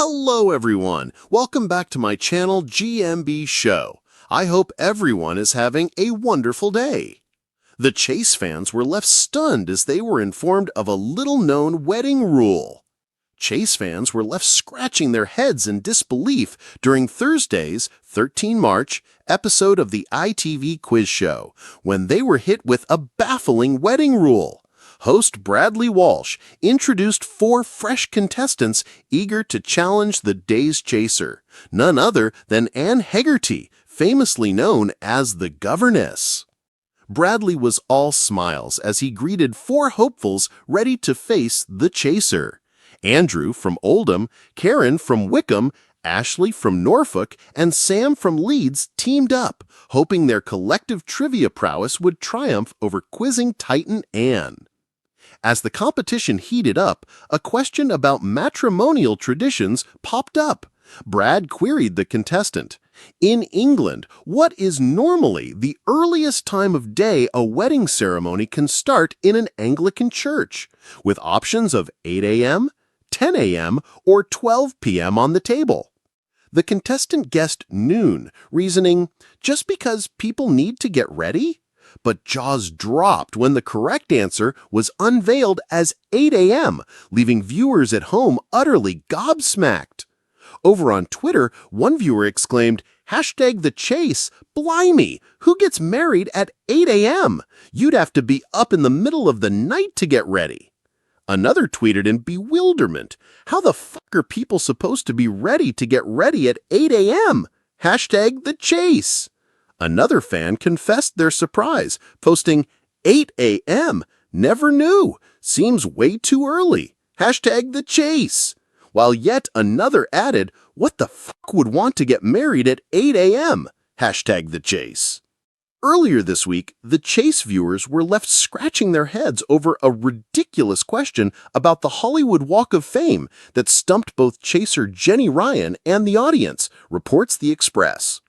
Hello everyone! Welcome back to my channel GMB SHOW. I hope everyone is having a wonderful day. The Chase fans were left stunned as they were informed of a little-known wedding rule. Chase fans were left scratching their heads in disbelief during Thursday's 13 March episode of the ITV quiz show when they were hit with a baffling wedding rule. Host Bradley Walsh introduced 4 fresh contestants eager to challenge the day's chaser, none other than Anne Hegarty, famously known as the Governess. Bradley was all smiles as he greeted 4 hopefuls ready to face the chaser. Andrew from Oldham, Karen from Wickham, Ashley from Norfolk, and Sam from Leeds teamed up, hoping their collective trivia prowess would triumph over quizzing titan Anne. As the competition heated up, a question about matrimonial traditions popped up. Brad queried the contestant, "In England, what is normally the earliest time of day a wedding ceremony can start in an Anglican church, with options of 8 a.m., 10 a.m., or 12 p.m. on the table?" The contestant guessed noon, reasoning, just because people need to get ready? But jaws dropped when the correct answer was unveiled as 8 a.m., leaving viewers at home utterly gobsmacked. Over on Twitter, one viewer exclaimed, "The chase! Blimey! Who gets married at 8 a.m.? You'd have to be up in the middle of the night to get ready." Another tweeted in bewilderment, "How the fuck are people supposed to be ready to get ready at 8 a.m.? The chase!" Another fan confessed their surprise, posting, "8 a.m. Never knew. Seems way too early. The chase." While yet another added, "What the fuck would want to get married at 8 a.m.? The chase." Earlier this week, the Chase viewers were left scratching their heads over a ridiculous question about the Hollywood Walk of Fame that stumped both chaser Jenny Ryan and the audience, reports The Express.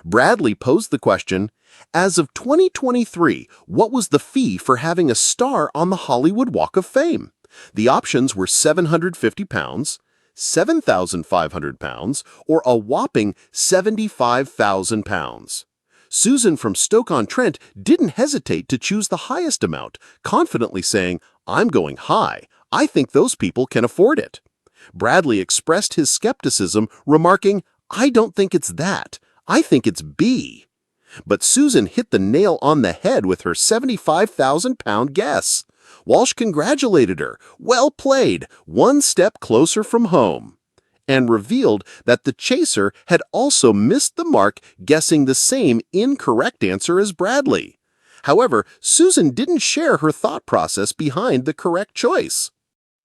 Bradley posed the question, "As of 2023, what was the fee for having a star on the Hollywood Walk of Fame?" The options were £750, £7,500, or a whopping £75,000. Susan from Stoke-on-Trent didn't hesitate to choose the highest amount, confidently saying, "I'm going high. I think those people can afford it." Bradley expressed his skepticism, remarking, "I don't think it's that. I think it's B." But Susan hit the nail on the head with her £75,000 guess. Walsh congratulated her, "Well played, one step closer from home," and revealed that the chaser had also missed the mark guessing the same incorrect answer as Bradley. However, Susan didn't share her thought process behind the correct choice.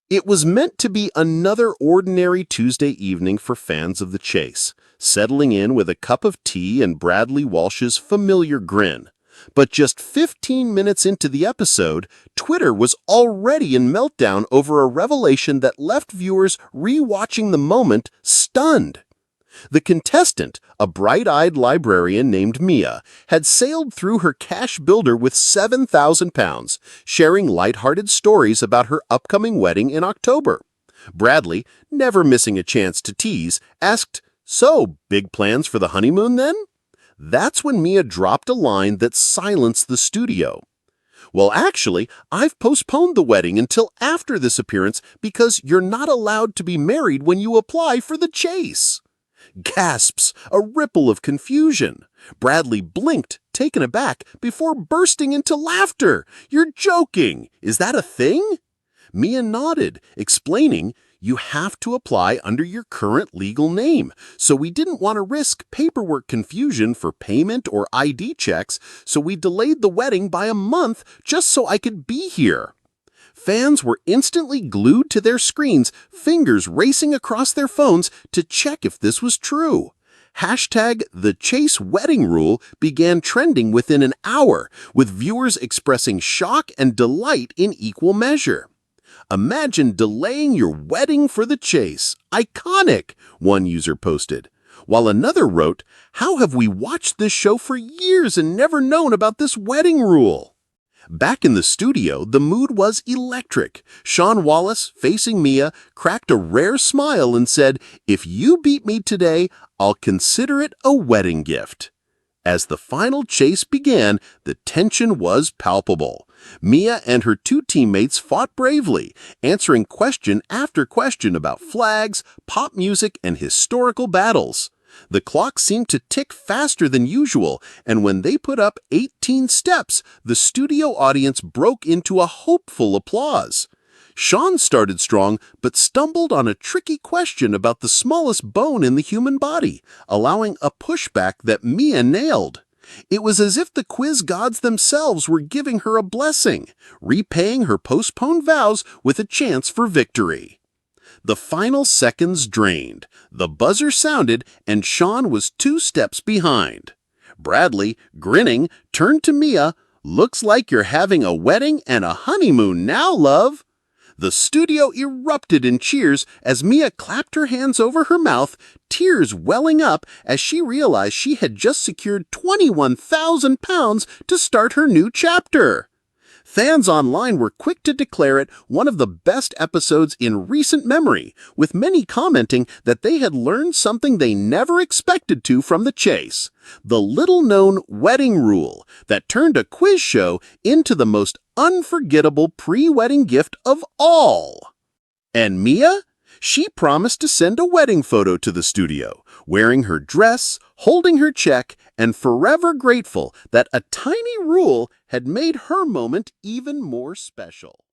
It was meant to be another ordinary Tuesday evening for fans of the chase, settling in with a cup of tea and Bradley Walsh's familiar grin. But just 15 minutes into the episode, Twitter was already in meltdown over a revelation that left viewers rewatching the moment stunned. The contestant, a bright-eyed librarian named Mia, had sailed through her cash builder with £7,000, sharing lighthearted stories about her upcoming wedding in October. Bradley, never missing a chance to tease, asked, "So, big plans for the honeymoon then?" That's when Mia dropped a line that silenced the studio. "Well, actually, I've postponed the wedding until after this appearance because you're not allowed to be married when you apply for the chase." Gasps, a ripple of confusion. Bradley blinked, taken aback, before bursting into laughter. "You're joking! Is that a thing?" Mia nodded, explaining, "You have to apply under your current legal name, so we didn't want to risk paperwork confusion for payment or ID checks, so we delayed the wedding by a month just so I could be here." Fans were instantly glued to their screens, fingers racing across their phones to check if this was true. The Chase wedding rule began trending within an hour, with viewers expressing shock and delight in equal measure. "Imagine delaying your wedding for the chase. Iconic," one user posted. While another wrote, "How have we watched this show for years and never known about this wedding rule?" Back in the studio, the mood was electric. Sean Wallace, facing Mia, cracked a rare smile and said, "If you beat me today, I'll consider it a wedding gift." As the final chase began, the tension was palpable. Mia and her two teammates fought bravely, answering question after question about flags, pop music, and historical battles. The clock seemed to tick faster than usual, and when they put up 18 steps, the studio audience broke into a hopeful applause. Sean started strong, but stumbled on a tricky question about the smallest bone in the human body, allowing a pushback that Mia nailed. It was as if the quiz gods themselves were giving her a blessing, repaying her postponed vows with a chance for victory. The final seconds drained. The buzzer sounded, and Sean was 2 steps behind. Bradley, grinning, turned to Mia. "Looks like you're having a wedding and a honeymoon now, love." The studio erupted in cheers as Mia clapped her hands over her mouth, tears welling up as she realized she had just secured £21,000 to start her new chapter. Fans online were quick to declare it one of the best episodes in recent memory, with many commenting that they had learned something they never expected to from the chase: the little-known wedding rule that turned a quiz show into the most unforgettable pre-wedding gift of all. And Mia? She promised to send a wedding photo to the studio, wearing her dress, holding her check, and forever grateful that a tiny rule had made her moment even more special.